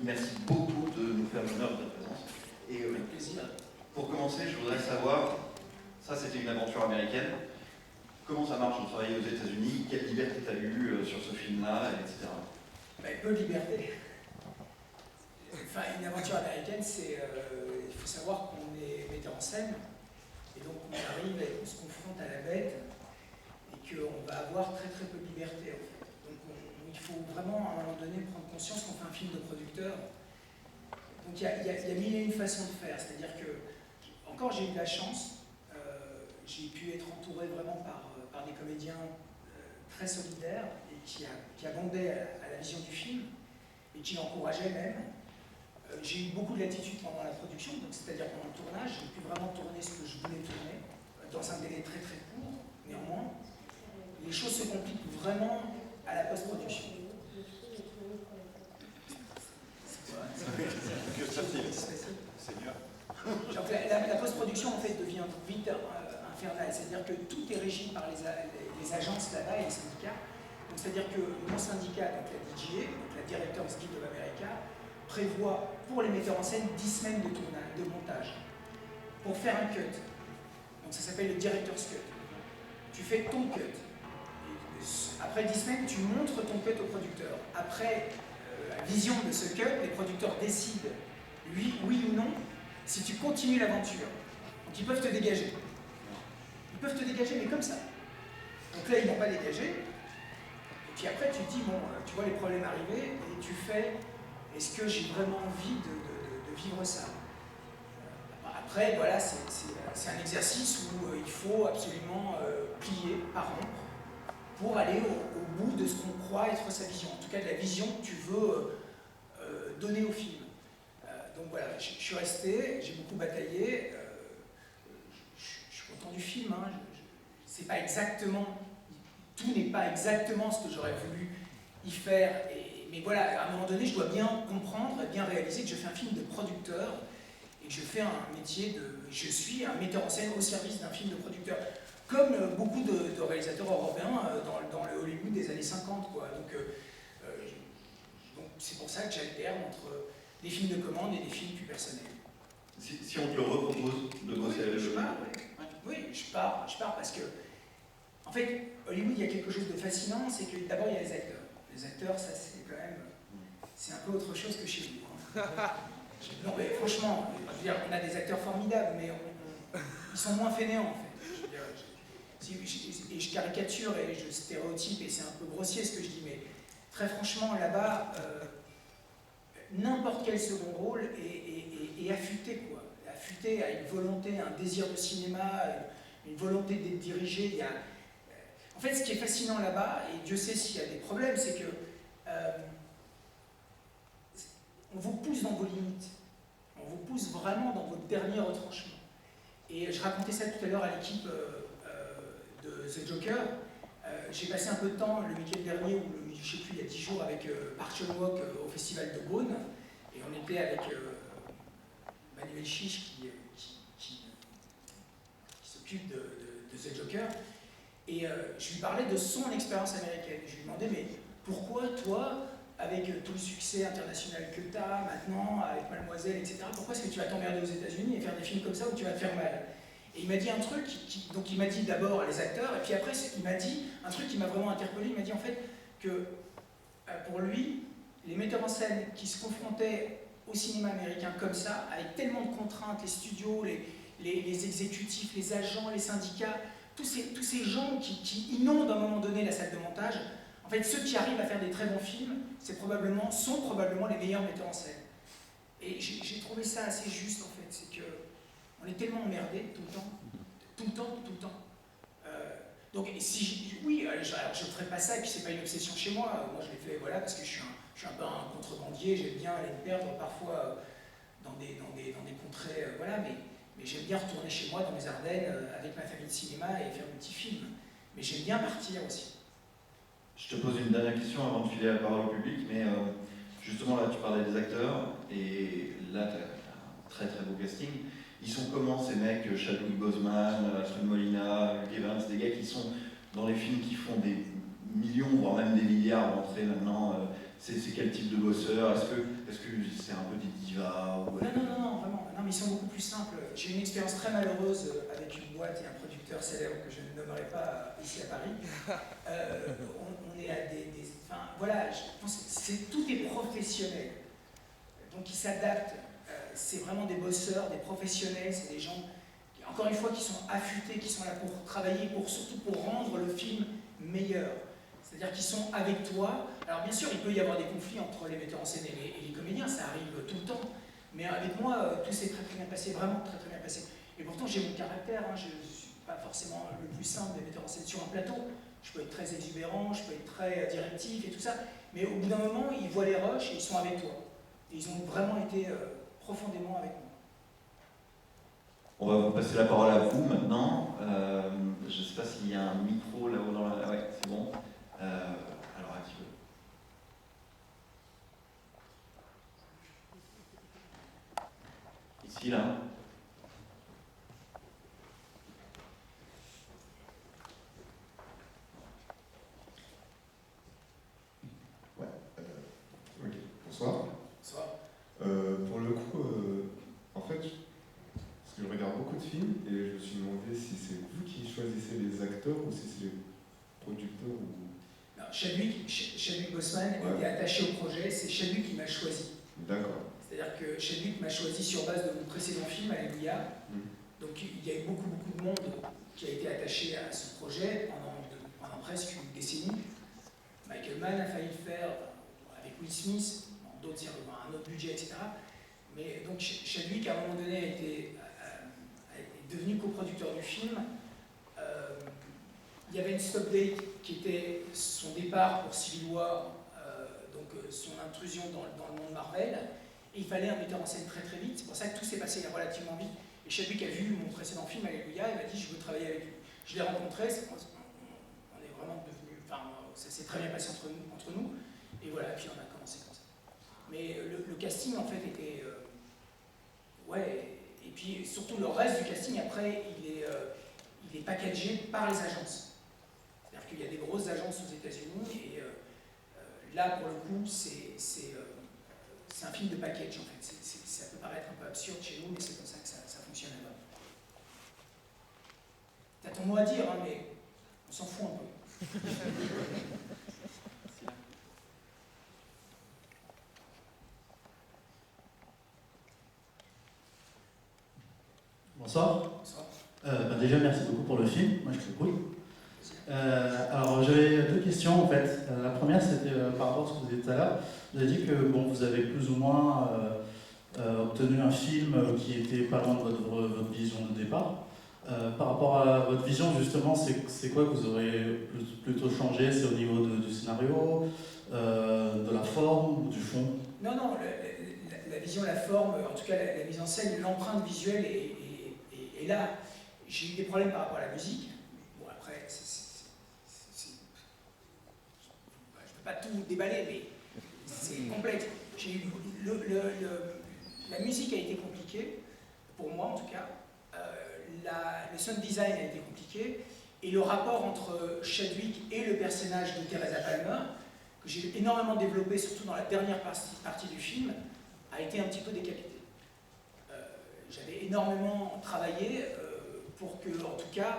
merci beaucoup de nous faire l'honneur de ta présence. Et Avec plaisir. pour commencer, je voudrais savoir, ça c'était une aventure américaine, comment ça marche de travailler aux États-Unis, quelle liberté tu as eue sur ce film-là, etc. Peu de liberté. Enfin, une aventure américaine, c'est. Il faut savoir qu'on est metteur en scène, et donc on arrive et on se confronte à la bête, et qu'on va avoir très très peu de liberté en fait. Donc il faut vraiment à un moment donné prendre conscience qu'on fait un film de producteur. Donc il y a mille et une façons de faire, c'est-à-dire que, encore j'ai eu de la chance, j'ai pu être entouré vraiment par des comédiens très solidaires et qui abondaient à la vision du film et qui l'encourageaient même. J'ai eu beaucoup de latitude pendant la production, c'est-à-dire pendant le tournage, j'ai pu vraiment tourner ce que je voulais tourner, dans un délai très très court, néanmoins. Les choses se compliquent vraiment à la post-production. Que ça fait, Seigneur. Donc la post-production en fait devient vite infernale, c'est-à-dire que tout est régi par les agences là-bas et les syndicats. Donc c'est-à-dire que mon syndicat, donc la DGA, donc la Directors Guild of America, prévoit pour les metteurs en scène 10 semaines de tournage, de montage, pour faire un cut. Donc ça s'appelle le Director's Cut. Tu fais ton cut. Après 10 semaines, tu montres ton cut au producteur. Après la vision de ce cut, les producteurs décident, oui ou non, si tu continues l'aventure. Donc ils peuvent te dégager. Ils peuvent te dégager, mais comme ça. Donc là, ils n'ont pas dégagé. Et puis après, tu te dis, bon, tu vois les problèmes arriver, et tu fais, est-ce que j'ai vraiment envie de vivre ça? Après, voilà, c'est un exercice où il faut absolument plier, pas rompre, pour aller au bout de ce qu'on croit être sa vision, en tout cas de la vision que tu veux donner au film. Donc voilà, je suis resté, j'ai beaucoup bataillé, je suis content du film, hein, c'est pas exactement, tout n'est pas exactement ce que j'aurais voulu y faire, mais voilà, à un moment donné, je dois bien comprendre et bien réaliser que je fais un film de producteur et que je fais un métier je suis un metteur en scène au service d'un film de producteur. Comme beaucoup de réalisateurs européens dans le Hollywood des années 50, quoi. Donc c'est pour ça que j'alterne entre des films de commande et des films plus personnels. Si on te le repropose de bosser avec je pars, oui, je pars parce que, en fait, Hollywood, il y a quelque chose de fascinant, c'est que d'abord, il y a les acteurs. Les acteurs, ça, c'est quand même, c'est un peu autre chose que chez nous. Hein. Non, mais franchement, je veux dire, on a des acteurs formidables, mais ils sont moins fainéants, en fait. Je veux dire, et je caricature et je stéréotype, et c'est un peu grossier ce que je dis, mais très franchement, là-bas, n'importe quel second rôle est affûté, quoi. Affûté à une volonté, un désir de cinéma, une volonté d'être dirigé. En fait, ce qui est fascinant là-bas, et Dieu sait s'il y a des problèmes, c'est que on vous pousse dans vos limites. On vous pousse vraiment dans votre dernier retranchement. Et je racontais ça tout à l'heure à l'équipe de The Joker. J'ai passé un peu de temps le week-end dernier, ou je ne sais plus, il y a 10 jours, avec Park Chan-wook au Festival de Beaune. Et on était avec Manuel Chiche qui s'occupe de The Joker. Et je lui parlais de son expérience américaine. Je lui demandais, mais pourquoi toi, avec tout le succès international que tu as maintenant, avec Mademoiselle, etc., pourquoi est-ce que tu vas t'emmerder aux États-Unis et faire des films comme ça où tu vas te faire mal? Et il m'a dit un truc, donc il m'a dit d'abord les acteurs, et puis après il m'a dit un truc qui m'a vraiment interpellé. Il m'a dit en fait que pour lui, les metteurs en scène qui se confrontaient au cinéma américain comme ça, avec tellement de contraintes, les studios, les exécutifs, les agents, les syndicats, tous ces gens qui inondent à un moment donné la salle de montage, en fait ceux qui arrivent à faire des très bons films, sont probablement les meilleurs metteurs en scène. Et j'ai trouvé ça assez juste en fait, c'est que on est tellement emmerdé tout le temps. Donc oui, je ne ferai pas ça, et puis c'est pas une obsession chez moi. Moi je l'ai fait voilà, parce que je suis un peu un contrebandier, j'aime bien aller me perdre parfois dans des contrées, voilà, mais j'aime bien retourner chez moi dans les Ardennes avec ma famille de cinéma et faire des petits films. Mais j'aime bien partir aussi. Je te pose une dernière question avant de filer la parole au public, mais justement là tu parlais des acteurs, et là tu as un très très beau casting. Ils sont comment ces mecs, Chadwick Boseman, Alfred Molina, Luke Evans, des gars qui sont dans les films qui font des millions, voire même des milliards d'entrées maintenant. c'est quel type de bosseur? Est-ce que c'est un peu des divas ou... Non, vraiment. Non, mais ils sont beaucoup plus simples. J'ai eu une expérience très malheureuse avec une boîte et un producteur célèbre que je ne nommerai pas ici à Paris. On est à enfin, voilà, je pense que tout est professionnel. Donc ils s'adaptent. C'est vraiment des bosseurs, des professionnels, c'est des gens, encore une fois, qui sont affûtés, qui sont là pour travailler, surtout pour rendre le film meilleur. C'est-à-dire qu'ils sont avec toi. Alors bien sûr, il peut y avoir des conflits entre les metteurs en scène et les comédiens, ça arrive tout le temps. Mais avec moi, tout s'est très bien passé, vraiment très bien passé. Et pourtant, j'ai mon caractère, hein, je ne suis pas forcément le plus simple des metteurs en scène sur un plateau. Je peux être très exubérant, je peux être très directif et tout ça. Mais au bout d'un moment, ils voient les rushs et ils sont avec toi. Et ils ont vraiment été profondément avec moi. On va vous passer la parole à vous maintenant. Je ne sais pas s'il y a un micro là-haut dans la... Ouais, c'est bon. Alors, à qui veut? Ici, là. Ouais. Ok. Bonsoir. Bonsoir. Pour le coup, en fait, parce que je regarde beaucoup de films et je me suis demandé si c'est vous qui choisissez les acteurs ou si c'est les producteurs ou... Non, Chadwick Boseman était attaché au projet, c'est Chadwick qui m'a choisi. D'accord. C'est-à-dire que Chadwick m'a choisi sur base de mon précédent film, Alléluia. Donc il y a eu beaucoup de monde qui a été attaché à ce projet pendant presque une décennie. Michael Mann a failli le faire avec Will Smith, d'autres y avaient un autre budget, etc. Mais donc Chadwick, à un moment donné, est devenu coproducteur du film. Il y avait une stop date qui était son départ pour Civil War, donc son intrusion dans le monde Marvel. Et il fallait un metteur en scène très très vite. C'est pour ça que tout s'est passé relativement vite. Et Chadwick a vu mon précédent film, Alléluia, il m'a dit je veux travailler avec lui. Je l'ai rencontré, on est vraiment devenus, enfin ça s'est très bien passé entre nous. Et voilà, puis on a commencé comme ça. Mais le casting en fait était... ouais, et puis surtout le reste du casting après, il est packagé par les agences. C'est-à-dire qu'il y a des grosses agences aux États-Unis et là pour le coup c'est un film de package en fait. Ça peut paraître un peu absurde chez nous, mais c'est comme ça que ça fonctionne là-bas. T'as ton mot à dire, hein, mais on s'en fout un peu. Bonsoir. Bonsoir. Déjà, merci beaucoup pour le film. Moi, je trouve cool. Alors, j'avais deux questions en fait. La première, c'était par rapport à ce que vous disiez tout à l'heure. Vous avez dit que bon, vous avez plus ou moins obtenu un film qui était pas loin de votre vision de départ. Par rapport à votre vision, justement, c'est quoi que vous aurez plutôt changé? C'est au niveau du scénario, de la forme ou du fond? Non, la vision, la forme, en tout cas la mise en scène, l'empreinte visuelle est là. J'ai eu des problèmes par rapport à la musique. Bon, après, je ne peux pas tout déballer, mais c'est complexe. La musique a été compliquée, pour moi en tout cas. Le sound design a été compliqué. Et le rapport entre Chadwick et le personnage de Teresa Palmer, que j'ai énormément développé, surtout dans la dernière partie du film, a été un petit peu décapité. J'avais énormément travaillé pour que, en tout cas,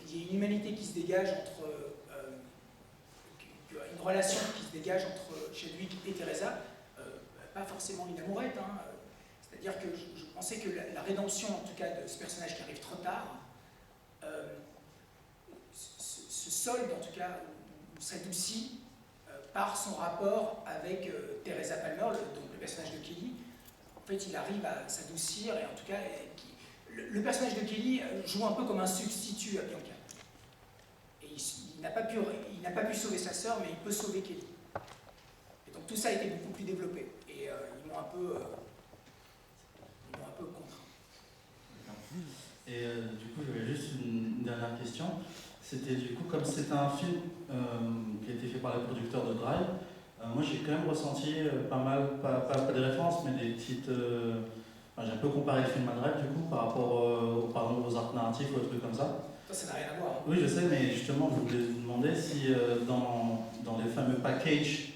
il y ait une humanité qui se dégage entre... une relation qui se dégage entre Chadwick et Teresa, pas forcément une amourette, hein. C'est-à-dire que je pensais que la rédemption, en tout cas, de ce personnage qui arrive trop tard, se solde, en tout cas, ou s'adoucit par son rapport avec Teresa Palmer, donc le personnage de Kelly. En fait, il arrive à s'adoucir et en tout cas, le personnage de Kelly joue un peu comme un substitut à Bianca. Et il n'a pas pu sauver sa sœur, mais il peut sauver Kelly. Et donc tout ça a été beaucoup plus développé. Et ils m'ont un peu contraint. Et du coup, j'avais juste une dernière question. C'était du coup, comme c'est un film qui a été fait par les producteurs de Drive, moi j'ai quand même ressenti pas mal, pas des références, mais des petites... j'ai un peu comparé le film à Drive du coup par rapport par exemple, aux arcs narratifs ou aux trucs comme ça. Ça n'a rien à voir. Oui, je sais, mais justement, je voulais vous demander si dans les fameux packages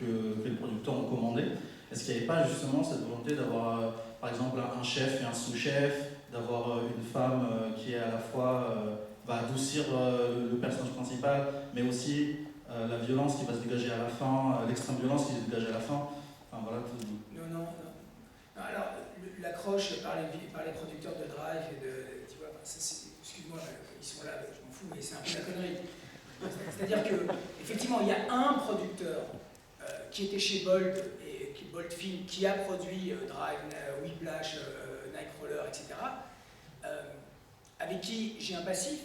que les producteurs ont commandé. Est-ce qu'il n'y avait pas justement cette volonté d'avoir, par exemple, un chef et un sous-chef, d'avoir une femme qui est à la fois va adoucir le personnage principal, mais aussi la violence qui va se dégager à la fin, l'extrême violence qui se dégage à la fin. Enfin, voilà, tout. Non. Alors, l'accroche par les producteurs de Drive et de. Tu vois, excuse-moi, ils sont là, je m'en fous, mais c'est un peu la connerie. C'est-à-dire qu'effectivement, il y a un producteur qui était chez Bolt, et Bolt Film, qui a produit Drive, Whiplash, Nightcrawler, etc., avec qui j'ai un passif,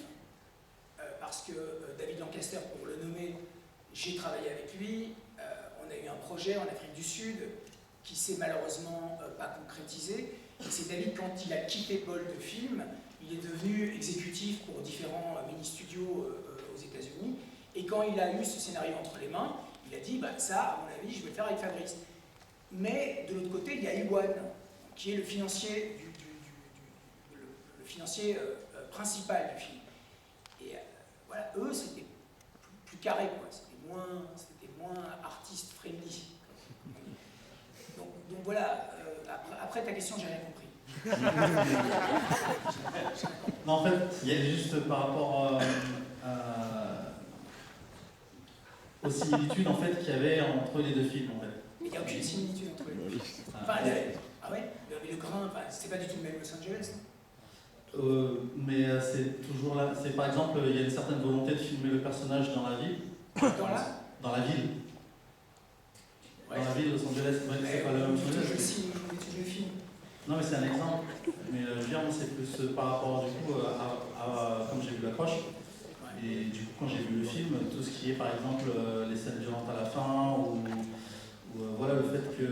parce que David Lancaster, pour le nommer, j'ai travaillé avec lui, on a eu un projet en Afrique du Sud qui s'est malheureusement pas concrétisé. Et c'est David, quand il a quitté Bolt Film, il est devenu exécutif pour différents mini-studios aux États-Unis. Et quand il a eu ce scénario entre les mains, il a dit bah, ça, à mon avis, je vais le faire avec Fabrice. Mais de l'autre côté, il y a Iwan, qui est le financier, le financier principal du film. Et voilà, eux, c'était plus carré, quoi. C'était moins artiste friendly. Donc voilà, après ta question, j'ai rien compris. Non, en fait, il y a juste par rapport aux similitudes en fait, qu'il y avait entre les deux films. En fait. Mais il n'y a aucune similitude entre les deux films. Enfin, ah ouais, le grain, c'est pas du tout le même Los Angeles. Mais c'est toujours là. C'est par exemple, il y a une certaine volonté de filmer le personnage dans la ville. Dans la ville. Ouais. Dans la ville de Los Angeles, ouais, c'est pas le même chose. Je filme. Non, mais c'est un exemple. Mais je veux dire, c'est plus par rapport du coup à comme j'ai vu l'accroche. Et du coup, quand j'ai vu le film, tout ce qui est par exemple les scènes violentes à la fin, ou voilà le fait que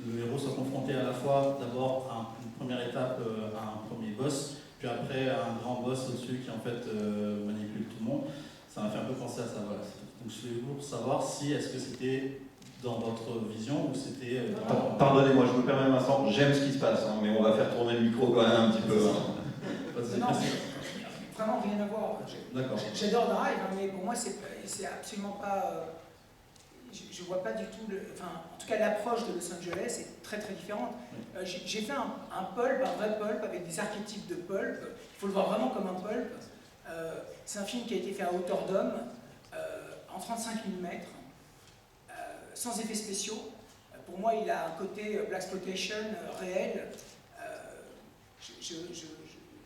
le héros soit confronté à la fois d'abord à une première étape à un premier boss, puis après à un grand boss au-dessus qui en fait manipule tout le monde, ça m'a fait un peu penser à ça. Voilà. Donc je voulais pour savoir si est-ce que c'était dans votre vision ou c'était. Pardonnez-moi, je me permets un instant, j'aime ce qui se passe, hein, mais on va faire tourner le micro quand même un petit peu. Non, vraiment rien à voir. J'adore Drive, hein, mais pour moi, c'est absolument pas. Je vois pas du tout. En tout cas, l'approche de Los Angeles est très très différente. J'ai fait un pulp, un vrai pulp, avec des archétypes de pulp. Il faut le voir vraiment comme un pulp. C'est un film qui a été fait à hauteur d'homme, en 35 mm, sans effets spéciaux. Pour moi, il a un côté blaxploitation réel.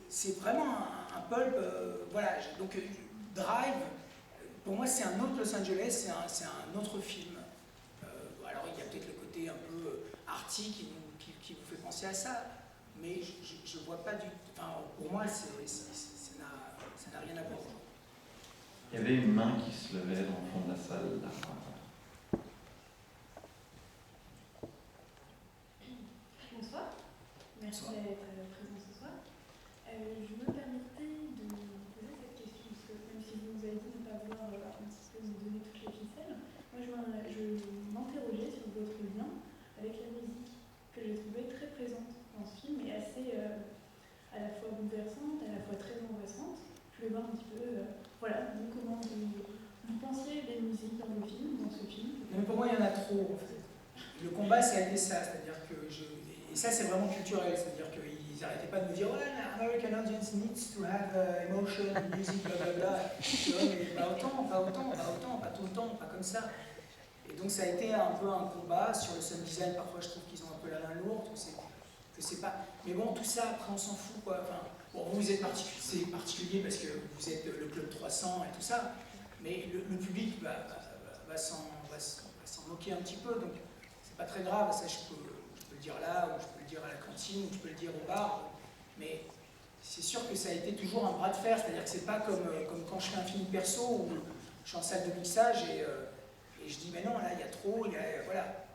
C'est vraiment un pulp. Voilà. Donc, Drive, pour moi, c'est un autre Los Angeles, c'est un autre film. Alors, il y a peut-être le côté un peu arty qui vous fait penser à ça, mais je ne vois pas du. Enfin, pour moi, ça n'a rien à voir. Il y avait une main qui se levait dans le fond de la salle. Là. Bonsoir, merci d'être présent ce soir. Je me permettais de vous poser cette question, parce que même si vous nous avez dit de ne pas vouloir un petit peu nous donner toutes les ficelles, moi je m'interrogeais sur votre lien avec la musique, que j'ai trouvé très présente dans ce film et assez à la fois bouleversante, à la fois très angoissante. Je voulais voir un petit peu, voilà, comment vous pensiez des musiques dans le film, dans ce film. Mais pour moi, il y en a trop, en fait. Le combat, c'est ça, c'est-à-dire que et ça, c'est vraiment culturel, c'est-à-dire qu'ils n'arrêtaient pas de me dire « Ouais, American audience needs to have emotion, music, blablabla. » Mais pas autant, pas tout le temps, pas comme ça. Et donc, ça a été un peu un combat sur le sound design. Parfois, je trouve qu'ils ont un peu la main lourde, que c'est pas... Mais bon, tout ça, après, on s'en fout, quoi. Enfin, bon, vous êtes particulier parce que vous êtes le Club 300 et tout ça, mais le public va s'en moquer un petit peu, donc c'est pas très grave. Ça, je peux le dire là, ou je peux le dire à la cantine, ou je peux le dire au bar, mais c'est sûr que ça a été toujours un bras de fer, c'est-à-dire que c'est pas comme quand je fais un film perso où je suis en salle de mixage et je dis mais non, là il y a trop, voilà.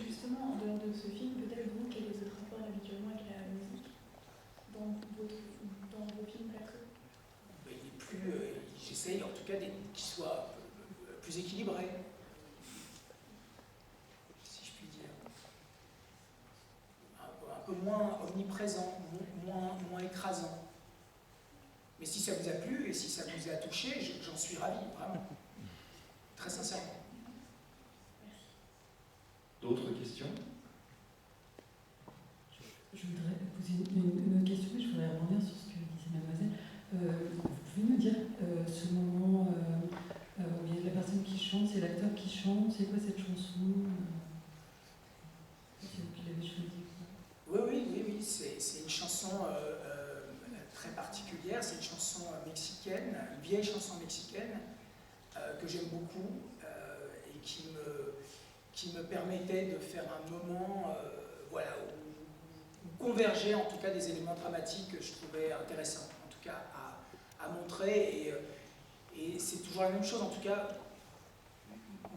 Justement, en dehors de ce film, peut-être vous, quel est votre rapport habituellement avec la musique dans vos films perso? Il est plus, j'essaye en tout cas qu'il soit plus équilibré. Un peu moins omniprésent, moins écrasant. Mais si ça vous a plu et si ça vous a touché, j'en suis ravi, vraiment. Très sincèrement. D'autres questions? Je voudrais poser une autre question, mais je voudrais rebondir sur ce que disait mademoiselle. Vous pouvez nous dire ce moment où il y a la personne qui chante, c'est l'acteur qui chante, c'est quoi cette chanson? C'est vous qui l'avez choisie? Oui, c'est une chanson très particulière, c'est une chanson mexicaine, une vieille chanson mexicaine que j'aime beaucoup et qui me permettait de faire un moment voilà, où convergeaient en tout cas des éléments dramatiques que je trouvais intéressants, en tout cas à montrer. Et c'est toujours la même chose, en tout cas,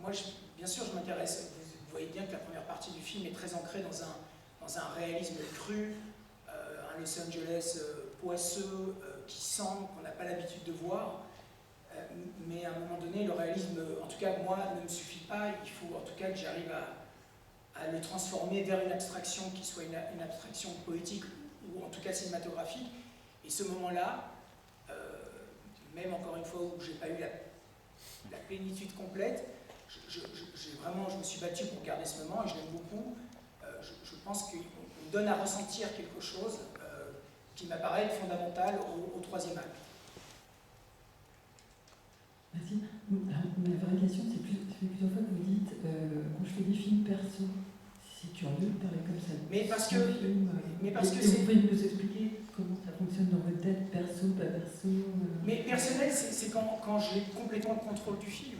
moi bien sûr je m'intéresse, vous voyez bien que la première partie du film est très ancrée dans un réalisme cru, un Los Angeles poisseux, qui sent, qu'on n'a pas l'habitude de voir, mais à un moment donné, le réalisme, en tout cas moi, ne me suffit pas, il faut en tout cas que j'arrive à le transformer vers une abstraction qui soit une abstraction poétique ou en tout cas cinématographique, et ce moment-là, même encore une fois où je n'ai pas eu la plénitude complète, je me suis battu pour garder ce moment et je l'aime beaucoup. Je pense qu'il donne à ressentir quelque chose qui m'apparaît fondamental au troisième acte. Merci. Alors, ma vraie question, ça fait plusieurs fois que vous dites quand je fais des films perso, c'est curieux de parler comme ça. Mais parce que vous pouvez nous expliquer comment ça fonctionne dans votre tête, perso, pas perso? Mais personnel, c'est quand j'ai complètement le contrôle du film.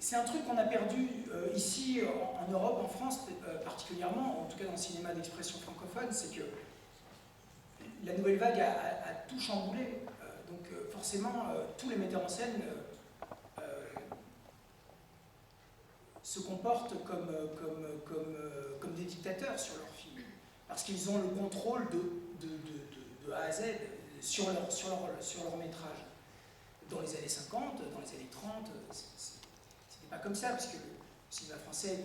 C'est un truc qu'on a perdu ici en Europe, en France particulièrement, en tout cas dans le cinéma d'expression francophone, c'est que la nouvelle vague a tout chamboulé. Donc forcément, tous les metteurs en scène se comportent comme des dictateurs sur leurs films, parce qu'ils ont le contrôle de A à Z sur leur métrage. Dans les années 50, dans les années 30, c'était pas comme ça, parce que le cinéma français,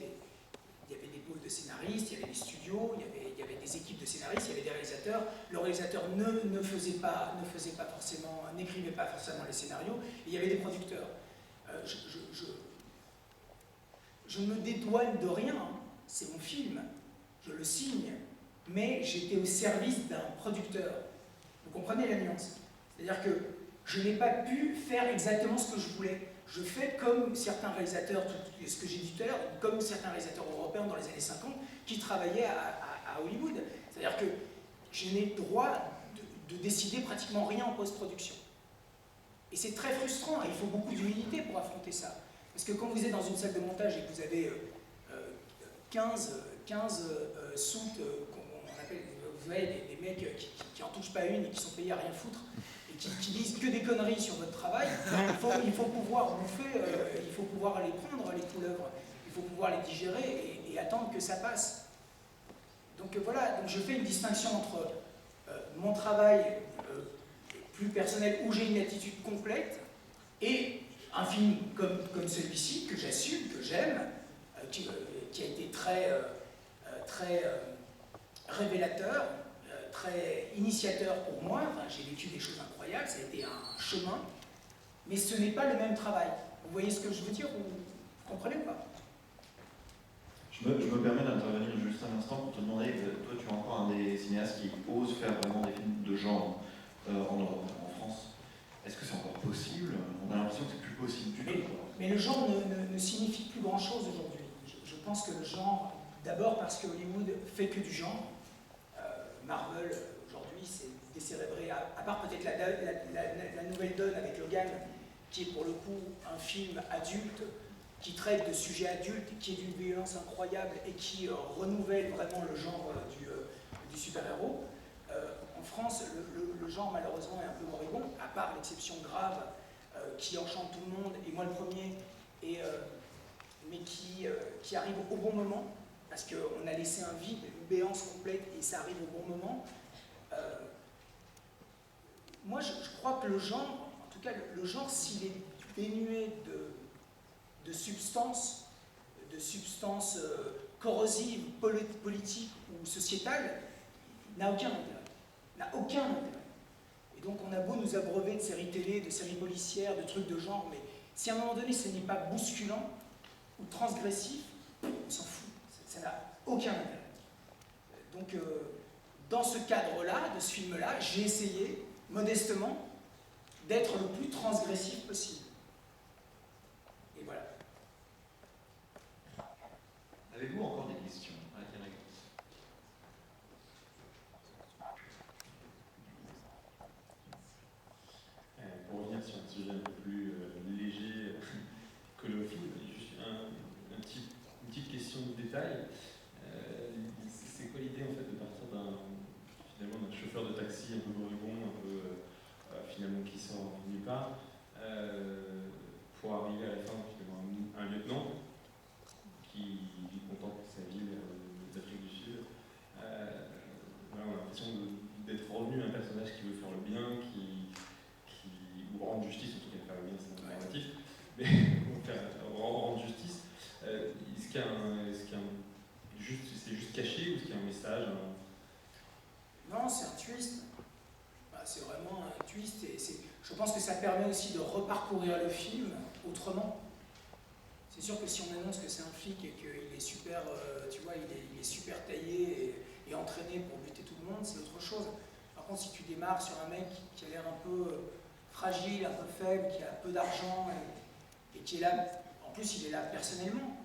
il y avait des pôles de scénaristes, il y avait des studios, il y avait des équipes de scénaristes, il y avait des réalisateurs. Le réalisateur n'écrivait pas forcément les scénarios, et il y avait des producteurs. Je ne me dédouane de rien, c'est mon film, je le signe, mais j'étais au service d'un producteur. Vous comprenez la nuance? C'est-à-dire que je n'ai pas pu faire exactement ce que je voulais. Je fais comme certains réalisateurs, ce que j'ai dit tout à l'heure, comme certains réalisateurs européens dans les années 50 qui travaillaient à Hollywood. C'est-à-dire que je n'ai le droit de décider pratiquement rien en post-production. Et c'est très frustrant, et il faut beaucoup d'humilité pour affronter ça. Parce que quand vous êtes dans une salle de montage et que vous avez 15 soutes, on appelle, vous voyez, des mecs qui en touchent pas une et qui sont payés à rien foutre, et qui disent que des conneries sur votre travail, il faut pouvoir bouffer, il faut pouvoir les prendre, les couleuvres, il faut pouvoir les digérer et attendre que ça passe. Donc voilà, donc je fais une distinction entre mon travail plus personnel où j'ai une attitude complète et un film comme celui-ci que j'assume, que j'aime, qui a été très révélateur, très initiateur pour moi. Enfin, j'ai vécu des choses incroyables, ça a été un chemin, mais ce n'est pas le même travail. Vous voyez ce que je veux dire ou vous comprenez ou pas? Je me permets d'intervenir juste un instant pour te demander, toi tu es encore un des cinéastes qui osent faire vraiment des films de genre en Europe, en France. Est-ce que c'est encore possible? On a l'impression que c'est plus possible du tout. Mais le genre ne signifie plus grand-chose aujourd'hui. Je pense que le genre, d'abord parce que Hollywood fait que du genre. Marvel, aujourd'hui, c'est décérébré, à part peut-être la nouvelle donne avec Logan, qui est pour le coup un film adulte, qui traite de sujets adultes, qui est d'une violence incroyable et qui renouvelle vraiment le genre du super-héros. En France, le genre malheureusement est un peu moribond, à part l'exception grave qui enchante tout le monde, et moi le premier, mais qui arrive au bon moment, parce qu'on a laissé un vide, une béance complète, et ça arrive au bon moment. Moi, je crois que le genre, en tout cas le genre, s'il est dénué de substances corrosives, politiques ou sociétales, n'a aucun intérêt. N'a aucun intérêt. Et donc on a beau nous abreuver de séries télé, de séries policières, de trucs de genre, mais si à un moment donné ce n'est pas bousculant, ou transgressif, on s'en fout, ça n'a aucun intérêt. Donc, dans ce cadre-là, de ce film-là, j'ai essayé, modestement, d'être le plus transgressif possible. Et voilà. Avez-vous encore des questions? Pour revenir sur un sujet un peu plus léger que le film, juste une petite question de détail. C'est quoi l'idée en fait de partir finalement d'un chauffeur de taxi un peu moribond, un peu finalement qui sort nulle part, pour arriver à la fin finalement un lieutenant qui contemple sa ville d'Afrique du Sud. Voilà, on a l'impression d'être revenu à un personnage qui veut faire le bien, ou rendre justice, en tout cas faire le bien c'est un narratif, mais rendre justice. Est-ce qu'il y a c'est juste caché ou est-ce qu'il y a un message Non, c'est un twist. C'est vraiment un twist. Et je pense que ça permet aussi de reparcourir le film autrement. C'est sûr que si on annonce que c'est un flic et qu'il est super, tu vois, il est super taillé et entraîné pour buter tout le monde, c'est autre chose. Par contre, si tu démarres sur un mec qui a l'air un peu fragile, un peu faible, qui a peu d'argent et qui est là, en plus il est là personnellement,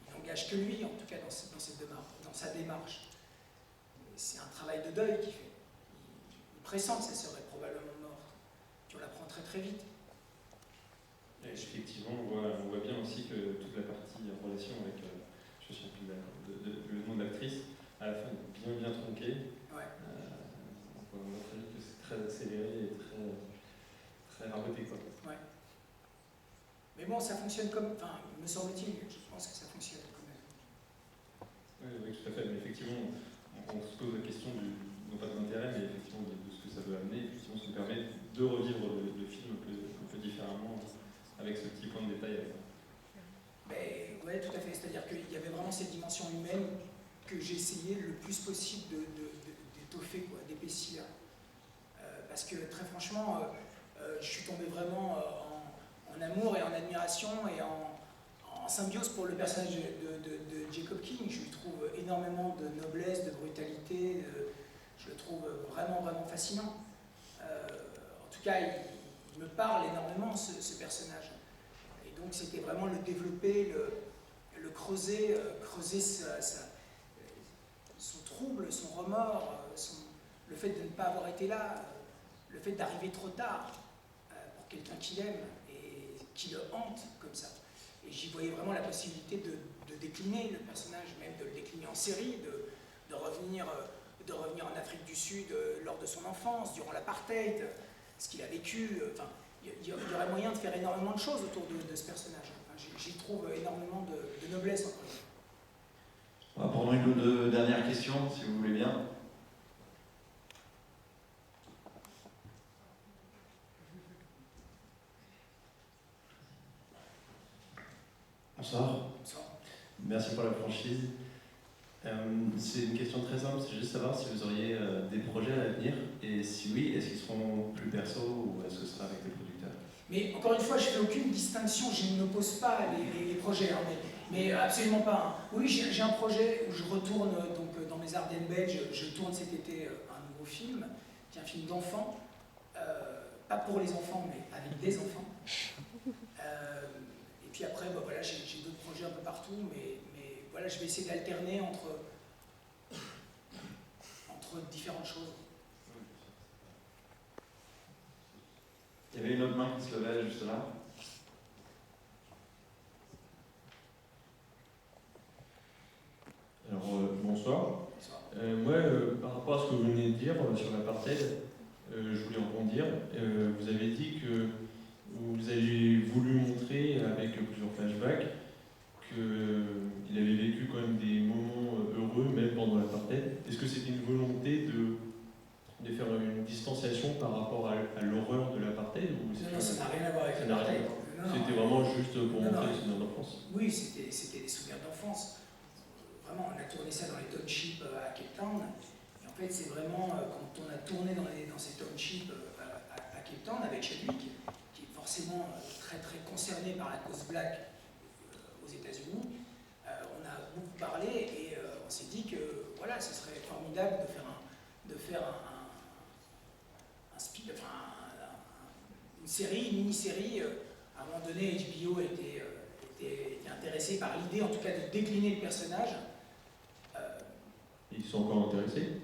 il n'engage que lui, en tout cas dans sa démarche. C'est un travail de deuil qu'il fait. Il pressent que ça serait probablement mort. Tu l'apprends très très vite. Et effectivement, on voit bien aussi que toute la partie en relation avec, je me souviens plus le nom de l'actrice, à la fin est bien tronquée. Ouais. On voit très vite que c'est très accéléré et très raboté, quoi. Ouais. Mais bon, ça fonctionne comme... Enfin, me semble-t-il, je pense que ça fonctionne quand même. Oui, tout à fait. Mais effectivement, on se pose la question non pas de l'intérêt, mais effectivement de ce que ça peut amener. Effectivement, ça nous permet de revivre le film un peu différemment avec ce petit point de détail. Ben, ouais, tout à fait. C'est-à-dire qu'il y avait vraiment cette dimension humaine que j'ai essayé le plus possible d'étoffer, d'épaissir. Parce que très franchement, je suis tombé vraiment en amour et en admiration et en symbiose pour le personnage de Jacob King. Je lui trouve énormément de noblesse, de brutalité, je le trouve vraiment, vraiment fascinant. En tout cas, il me parle énormément, ce personnage. Et donc, c'était vraiment le développer, le creuser, son trouble, son remords, le fait de ne pas avoir été là, le fait d'arriver trop tard pour quelqu'un qu'il aime et qui le hante comme ça. Et j'y voyais vraiment la possibilité de décliner le personnage, même de le décliner en série, de revenir en Afrique du Sud lors de son enfance, durant l'apartheid, ce qu'il a vécu. Enfin, il y aurait moyen de faire énormément de choses autour de ce personnage. Enfin, j'y trouve énormément de noblesse encore une fois. On va prendre une ou deux dernières questions, si vous voulez bien. Bonsoir. Bonsoir. Merci pour la franchise. C'est une question très simple, c'est juste savoir si vous auriez des projets à l'avenir et si oui, est-ce qu'ils seront plus perso ou est-ce que ce sera avec les producteurs? Mais encore une fois, je ne fais aucune distinction, je n'oppose pas les projets, hein, mais absolument pas. Hein. Oui, j'ai un projet où je retourne donc, dans mes Ardennes belges, je tourne cet été un nouveau film, qui est un film d'enfants, pas pour les enfants, mais avec des enfants. Et puis après, bah, voilà, j'ai d'autres projets un peu partout, mais voilà, je vais essayer d'alterner entre différentes choses. Il y avait une autre main qui se levait juste là. Alors, bonsoir. Bonsoir. Par rapport à ce que vous venez de dire sur l'apartheid, je voulais rebondir. Vous avez dit que vous avez voulu montrer, avec plusieurs flashbacks, qu'il avait vécu quand même des moments heureux, même pendant l'apartheid. Est-ce que c'était une volonté de faire une distanciation par rapport à l'horreur de l'apartheid? Non, ça n'a rien à voir avec ça n'a rien. C'était vraiment juste pour montrer les souvenirs d'enfance. Oui, c'était des souvenirs d'enfance. Vraiment, on a tourné ça dans les townships à Cape Town. Et en fait, c'est vraiment quand on a tourné dans ces townships à Cape Town avec Chadwick, qui est forcément très très concerné par la cause black aux États-Unis. On a beaucoup parlé et on s'est dit que voilà, ce serait formidable de faire une série, une mini-série. À un moment donné, HBO était intéressé par l'idée, en tout cas, de décliner le personnage. Ils sont encore intéressés?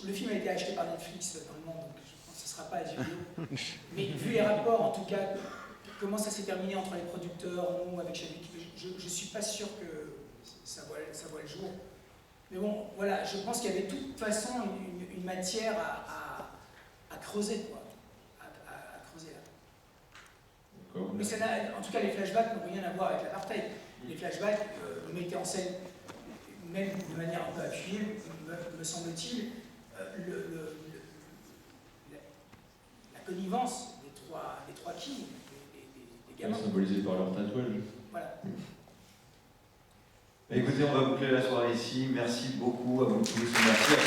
Le film a été acheté par Netflix dans le monde, donc je pense que ce ne sera pas HBO. Mais vu les rapports, en tout cas, comment ça s'est terminé entre les producteurs, nous, avec Chadwick, je ne suis pas sûr que ça voit le jour. Mais bon, voilà, je pense qu'il y avait de toute façon une matière à creuser, quoi. À creuser là. D'accord. Mais ça en tout cas, les flashbacks n'ont rien à voir avec l'apartheid. Les flashbacks mettaient en scène, même de manière un peu appuyée, me semble-t-il, la connivence des trois kills, des gamins. Symbolisé par leur tatouage. Voilà. Écoutez, on va boucler la soirée ici. Merci beaucoup à vous tous. Merci à